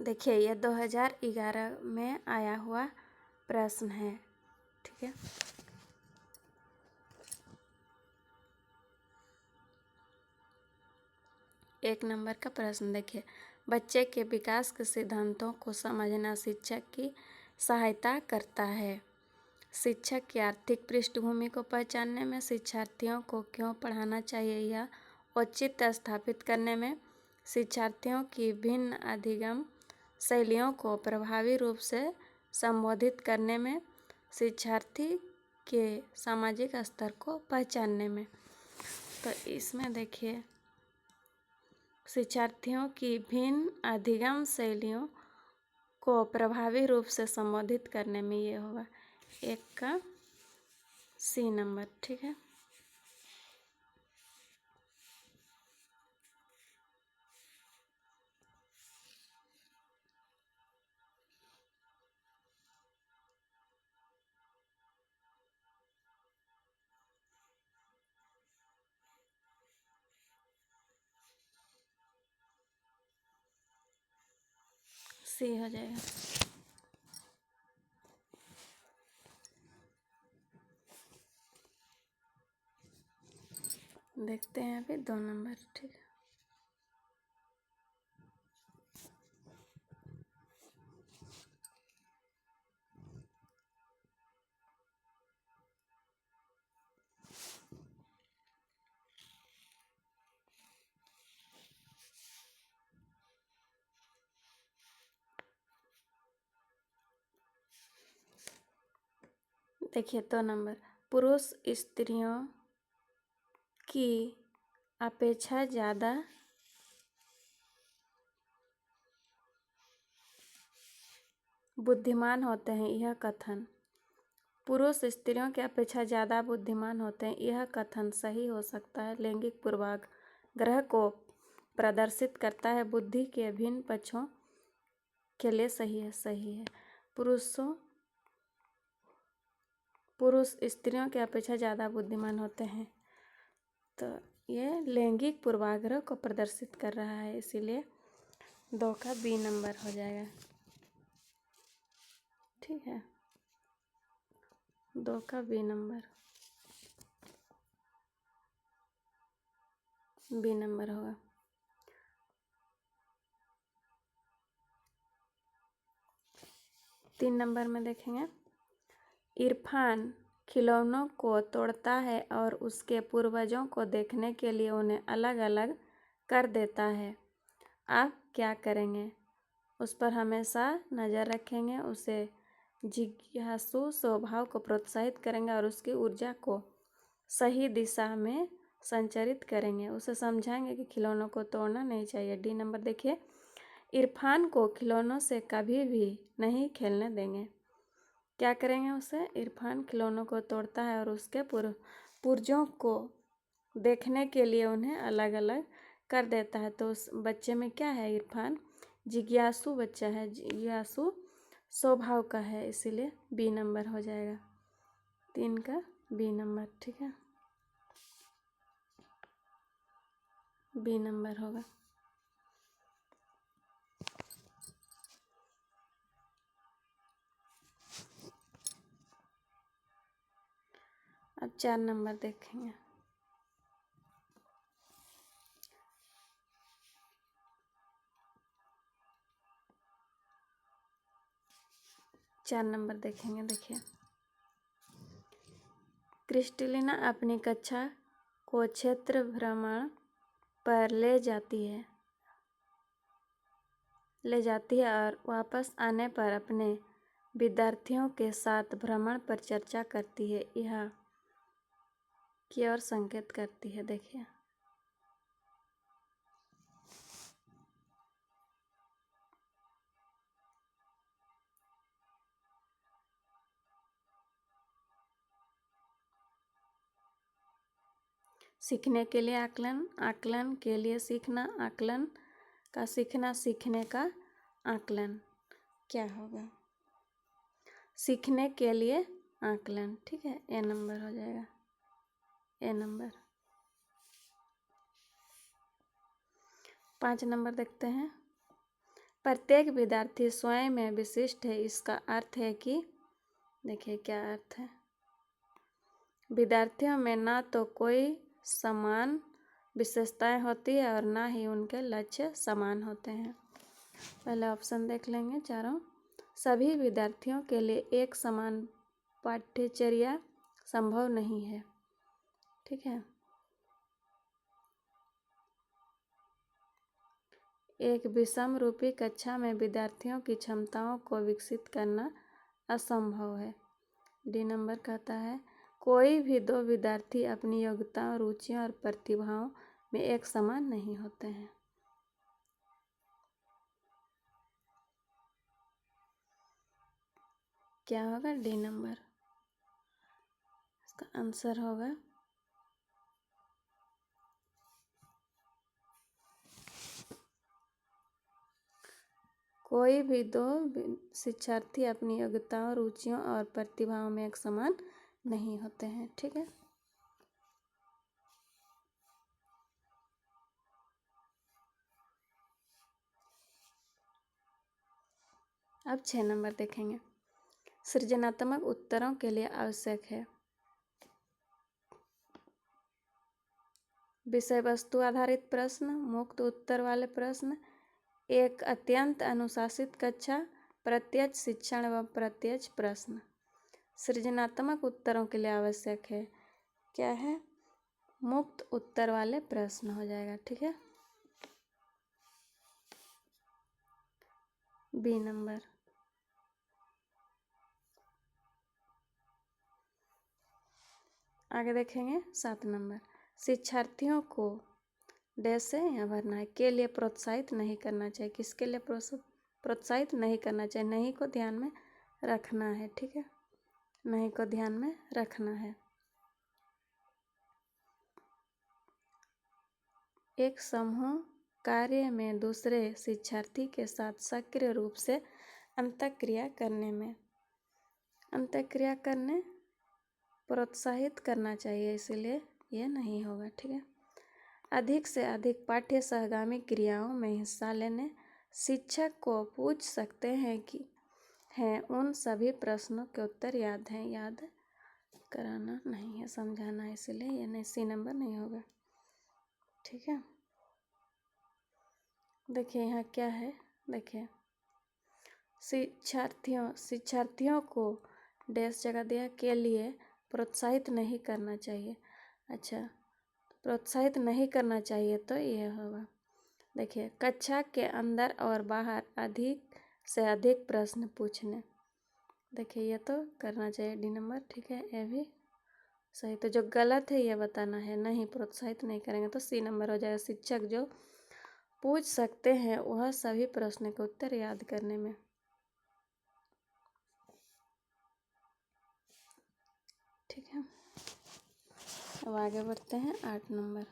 देखिए ये 2011 में आया हुआ प्रश्न है। ठीक है, एक नंबर का प्रश्न देखिए, बच्चे के विकास के सिद्धांतों को समझना शिक्षक की सहायता करता है। शिक्षक की आर्थिक पृष्ठभूमि को पहचानने में, शिक्षार्थियों को क्यों पढ़ाना चाहिए यह औचित्य स्थापित करने में, शिक्षार्थियों की भिन्न अधिगम शैलियों को प्रभावी रूप से संबोधित करने में, शिक्षार्थी के सामाजिक स्तर को पहचानने में। तो इसमें देखिए शिक्षार्थियों की भिन्न अधिगम शैलियों को प्रभावी रूप से संबोधित करने में ये होगा एक का सी नंबर। ठीक है, सी हो जाएगा। देखते हैं अभी 2 नंबर। ठीक है, देखिए 2 नंबर, पुरुष स्त्रियों की अपेक्षा ज़्यादा बुद्धिमान होते हैं यह कथन, पुरुष स्त्रियों की अपेक्षा ज़्यादा बुद्धिमान होते हैं यह कथन सही हो सकता है। लैंगिक पूर्वाग्रह को प्रदर्शित करता है, बुद्धि के भिन्न पक्षों के लिए सही है। सही है, पुरुष स्त्रियों की अपेक्षा ज़्यादा बुद्धिमान होते हैं, तो ये लैंगिक पूर्वाग्रह को प्रदर्शित कर रहा है, इसीलिए 2 का बी नंबर हो जाएगा। ठीक है, 2 का बी नंबर होगा। तीन नंबर में देखेंगे, इरफान खिलौनों को तोड़ता है और उसके पूर्वजों को देखने के लिए उन्हें अलग अलग कर देता है। आप क्या करेंगे? उस पर हमेशा नज़र रखेंगे, उसे जिज्ञासु स्वभाव को प्रोत्साहित करेंगे और उसकी ऊर्जा को सही दिशा में संचारित करेंगे। उसे समझाएंगे कि खिलौनों को तोड़ना नहीं चाहिए। डी नंबर देखिए, इरफान को खिलौनों से कभी भी नहीं खेलने देंगे। क्या करेंगे उसे? इरफान खिलौनों को तोड़ता है और उसके पुर्जों को देखने के लिए उन्हें अलग अलग कर देता है। तो उस बच्चे में क्या है? इरफान जिज्ञासु बच्चा है, जिज्ञासु स्वभाव का है, इसीलिए बी नंबर हो जाएगा। 3 का बी नंबर। ठीक है, बी नंबर होगा। अब 4 नंबर देखेंगे। चार नंबर देखेंगे। देखिए, क्रिस्टलिना अपनी कक्षा को क्षेत्र भ्रमण पर ले जाती है और वापस आने पर अपने विद्यार्थियों के साथ भ्रमण पर चर्चा करती है। यह की ओर संकेत करती है। देखिए, सीखने के लिए आकलन, आकलन के लिए सीखना, आकलन का सीखना, सीखने का आकलन क्या होगा? सीखने के लिए आकलन। ठीक है, ए नंबर हो जाएगा। ए नंबर। 5 नंबर देखते हैं, प्रत्येक विद्यार्थी स्वयं में विशिष्ट है। इसका अर्थ है कि देखिए क्या अर्थ है। विद्यार्थियों में ना तो कोई समान विशेषताएं होती है और ना ही उनके लक्ष्य समान होते हैं। पहले ऑप्शन देख लेंगे चारों। सभी विद्यार्थियों के लिए एक समान पाठ्यचर्या संभव नहीं है। ठीक है। एक विषम रूपी कक्षा में विद्यार्थियों की क्षमताओं को विकसित करना असंभव है। डी नंबर कहता है कोई भी दो विद्यार्थी अपनी योग्यताओं, रुचियों और प्रतिभाओं में एक समान नहीं होते हैं। क्या होगा? डी नंबर इसका आंसर होगा। कोई भी दो शिक्षार्थी अपनी योग्यताओं, रुचियों और प्रतिभाओं में एक समान नहीं होते हैं। ठीक है। अब 6 नंबर देखेंगे। सृजनात्मक उत्तरों के लिए आवश्यक है विषय वस्तु आधारित प्रश्न, मुक्त उत्तर वाले प्रश्न, एक अत्यंत अनुशासित कक्षा, प्रत्यक्ष शिक्षण व प्रत्यक्ष प्रश्न। सृजनात्मक उत्तरों के लिए आवश्यक है क्या है? मुक्त उत्तर वाले प्रश्न हो जाएगा। ठीक है। B number. आगे देखेंगे 7 नंबर। शिक्षार्थियों को डैश से यहाँ भरना है के लिए प्रोत्साहित नहीं करना चाहिए। किसके लिए प्रोत्साहित नहीं करना चाहिए? नहीं को ध्यान में रखना है। ठीक है। नहीं को ध्यान में रखना है। एक समूह कार्य में दूसरे शिक्षार्थी के साथ सक्रिय रूप से अंतःक्रिया करने प्रोत्साहित करना चाहिए, इसलिए यह नहीं होगा। ठीक है। अधिक से अधिक पाठ्य सहगामी क्रियाओं में हिस्सा लेने शिक्षक को पूछ सकते हैं कि उन सभी प्रश्नों के उत्तर याद हैं। याद कराना नहीं है, समझाना है, इसलिए ये नहीं, सी नंबर नहीं होगा। ठीक है। देखिए यहाँ क्या है। देखिए शिक्षार्थियों को डैश जगह दिया के लिए प्रोत्साहित नहीं करना चाहिए। अच्छा, प्रोत्साहित नहीं करना चाहिए तो यह होगा। देखिए कक्षा के अंदर और बाहर अधिक से अधिक प्रश्न पूछने। देखिए ये तो करना चाहिए, डी नंबर। ठीक है। ये भी सही। तो जो गलत है ये बताना है। नहीं, प्रोत्साहित नहीं करेंगे तो सी नंबर हो जाएगा। शिक्षक जो पूछ सकते हैं वह सभी प्रश्न के उत्तर याद करने में। ठीक है। अब आगे बढ़ते हैं 8 नंबर।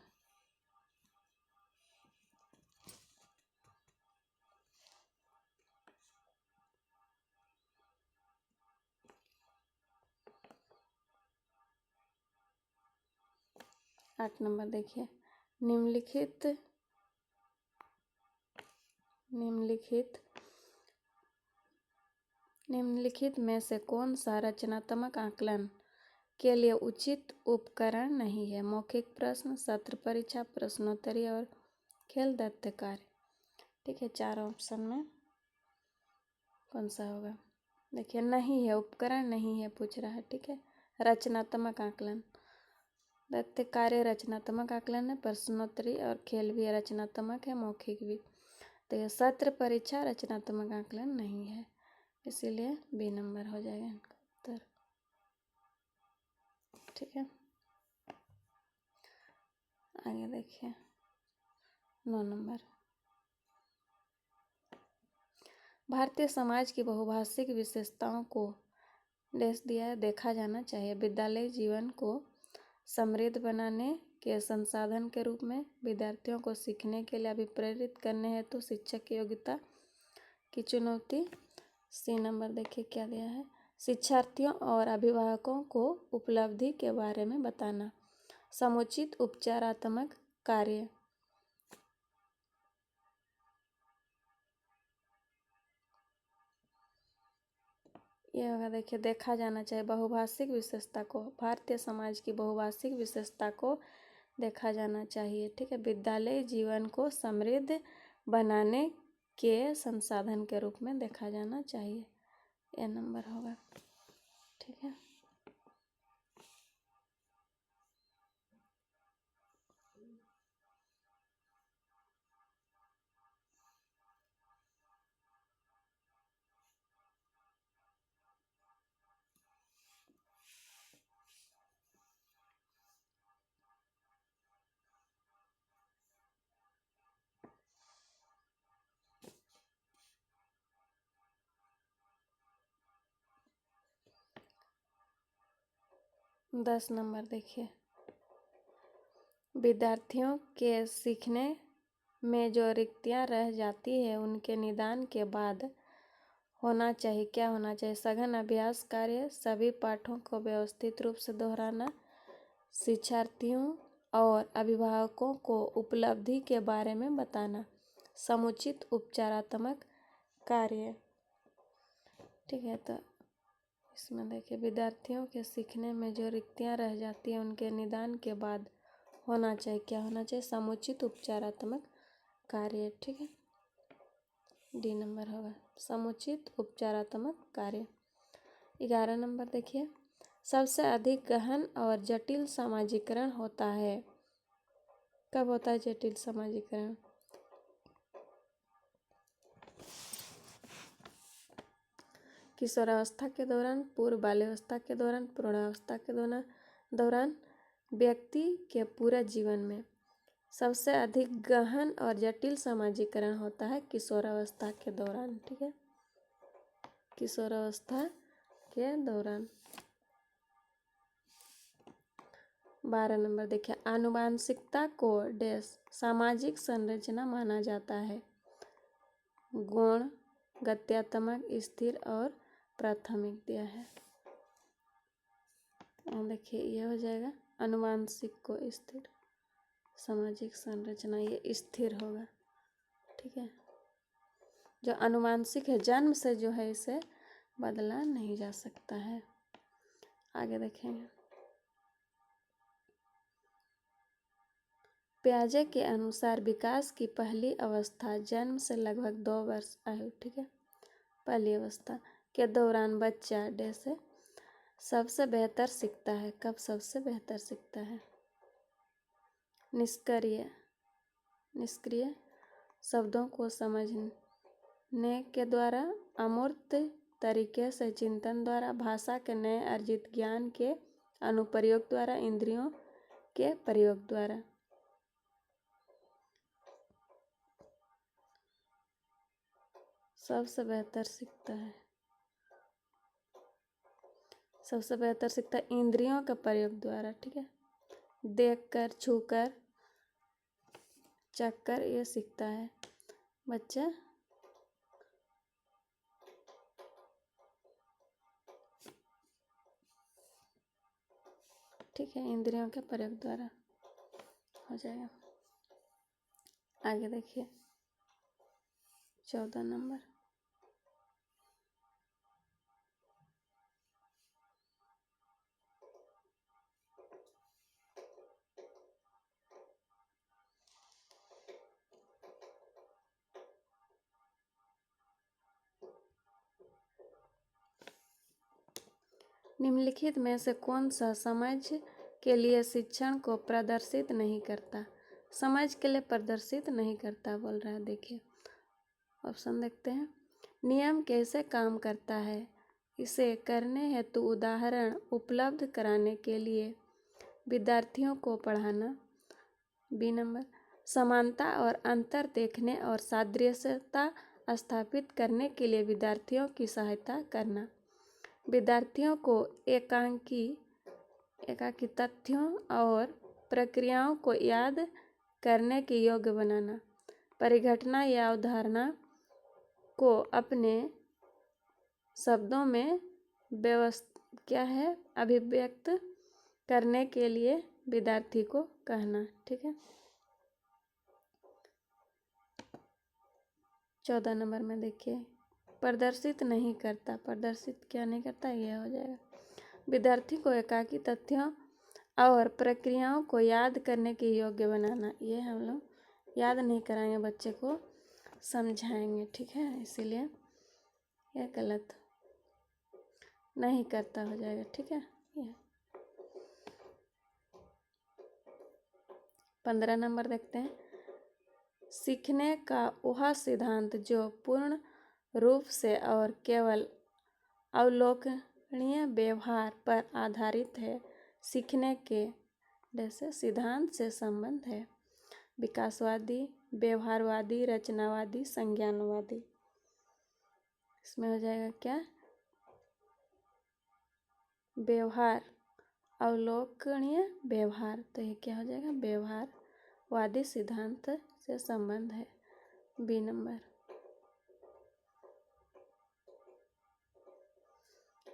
देखिए निम्नलिखित में से कौन सा रचनात्मक आकलन के लिए उचित उपकरण नहीं है? मौखिक प्रश्न, सत्र परीक्षा, प्रश्नोत्तरी और खेल दत्त कार्य। ठीक है। चारों ऑप्शन में कौन सा होगा? देखिए नहीं है, उपकरण नहीं है पूछ रहा है। ठीक है। रचनात्मक आकलन, दत्त कार्य रचनात्मक आकलन है, प्रश्नोत्तरी और खेल भी रचनात्मक है, मौखिक भी। तो यह सत्र परीक्षा रचनात्मक आकलन नहीं है, इसीलिए बी नंबर हो जाएगा इनका उत्तर। ठीक है। आगे देखिए 9 नंबर। भारतीय समाज की बहुभाषिक विशेषताओं को डैश दिया है देखा जाना चाहिए। विद्यालय जीवन को समृद्ध बनाने के संसाधन के रूप में विद्यार्थियों को सीखने के लिए अभिप्रेरित करने हेतु शिक्षक की योग्यता की चुनौती। सी नंबर देखिए क्या दिया है। शिक्षार्थियों और अभिभावकों को उपलब्धि के बारे में बताना, समुचित उपचारात्मक कार्य। ये होगा, देखिए, देखा जाना चाहिए बहुभाषिक विशेषता को, भारतीय समाज की बहुभाषिक विशेषता को देखा जाना चाहिए। ठीक है, विद्यालय जीवन को समृद्ध बनाने के संसाधन के रूप में देखा जाना चाहिए। यह नंबर होगा। ठीक है, दस नंबर देखिए, विद्यार्थियों के सीखने में जो रिक्तियाँ रह जाती है उनके निदान के बाद होना चाहिए, क्या होना चाहिए? सघन अभ्यास कार्य, सभी पाठों को व्यवस्थित रूप से दोहराना, शिक्षार्थियों और अभिभावकों को उपलब्धि के बारे में बताना, समुचित उपचारात्मक कार्य। ठीक है, तो इसमें देखिए, विद्यार्थियों के सीखने में जो रिक्तियाँ रह जाती हैं उनके निदान के बाद होना चाहिए, क्या होना चाहिए? समुचित उपचारात्मक कार्य। ठीक है, डी नंबर होगा, समुचित उपचारात्मक कार्य। 11 नंबर देखिए, सबसे अधिक गहन और जटिल समाजीकरण होता है, कब होता है जटिल समाजीकरण? किशोरावस्था के दौरान, पूर्व बाल्यावस्था के दौरान, प्रौढ़ावस्था के दौरान, व्यक्ति के पूरे जीवन में। सबसे अधिक गहन और जटिल समाजीकरण होता है किशोरावस्था के दौरान। ठीक है, किशोरावस्था के दौरान। 12 नंबर देखिए, आनुवांशिकता को डैश सामाजिक संरचना माना जाता है, गुण, गत्यात्मक, स्थिर और प्राथमिक दिया है। देखिए, ये हो जाएगा आनुवांशिक को स्थिर, सामाजिक संरचना ये स्थिर होगा। ठीक है, जो आनुवांशिक है जन्म से जो है इसे बदला नहीं जा सकता है। आगे देखेंगे, पियाजे के अनुसार विकास की पहली अवस्था जन्म से लगभग 2 वर्ष आयु, ठीक है, पहली अवस्था के दौरान बच्चा जैसे सबसे बेहतर सीखता है। कब सबसे बेहतर सीखता है? निष्क्रिय शब्दों को समझने के द्वारा, अमूर्त तरीके से चिंतन द्वारा, भाषा के नए अर्जित ज्ञान के अनुप्रयोग द्वारा, इंद्रियों के प्रयोग द्वारा। सबसे बेहतर सीखता है, सबसे बेहतर सीखता है इंद्रियों के प्रयोग द्वारा। ठीक है, देखकर, छूकर, चखकर ये सीखता है बच्चा। ठीक है, इंद्रियों के प्रयोग द्वारा हो जाएगा। आगे देखिए, 14 नंबर, निम्नलिखित में से कौन सा समझ के लिए शिक्षण को प्रदर्शित नहीं करता? समझ के लिए प्रदर्शित नहीं करता बोल रहा है। देखिए, ऑप्शन देखते हैं। नियम कैसे काम करता है, इसे करने हेतु उदाहरण उपलब्ध कराने के लिए विद्यार्थियों को पढ़ाना। बी नंबर, समानता और अंतर देखने और सादृश्यता स्थापित करने के लिए विद्यार्थियों की सहायता करना। विद्यार्थियों को एकांकी तथ्यों और प्रक्रियाओं को याद करने के योग्य बनाना। परिघटना या अवधारणा को अपने शब्दों में अभिव्यक्त करने के लिए विद्यार्थी को कहना। ठीक है, 14 नंबर में देखिए, प्रदर्शित नहीं करता, प्रदर्शित क्या नहीं करता, ये हो जाएगा। विद्यार्थी को एकाकी तथ्यों और प्रक्रियाओं को याद करने के योग्य बनाना, ये हम लोग याद नहीं कराएंगे, बच्चे को समझाएंगे, ठीक है, इसीलिए यह गलत नहीं करता हो जाएगा, ठीक है। यह 15 नंबर देखते हैं। सीखने का वह सिद्धांत जो पूर्ण रूप से और केवल अवलोकनीय व्यवहार पर आधारित है, सीखने के जैसे सिद्धांत से संबंध है। विकासवादी, व्यवहारवादी, रचनावादी, संज्ञानवादी। इसमें हो जाएगा क्या, व्यवहार, अवलोकनीय व्यवहार, तो ये क्या हो जाएगा, व्यवहारवादी सिद्धांत से संबंध है। बी नंबर,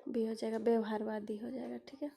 बी हो जाएगा, व्यवहारवादी हो जाएगा, ठीक है।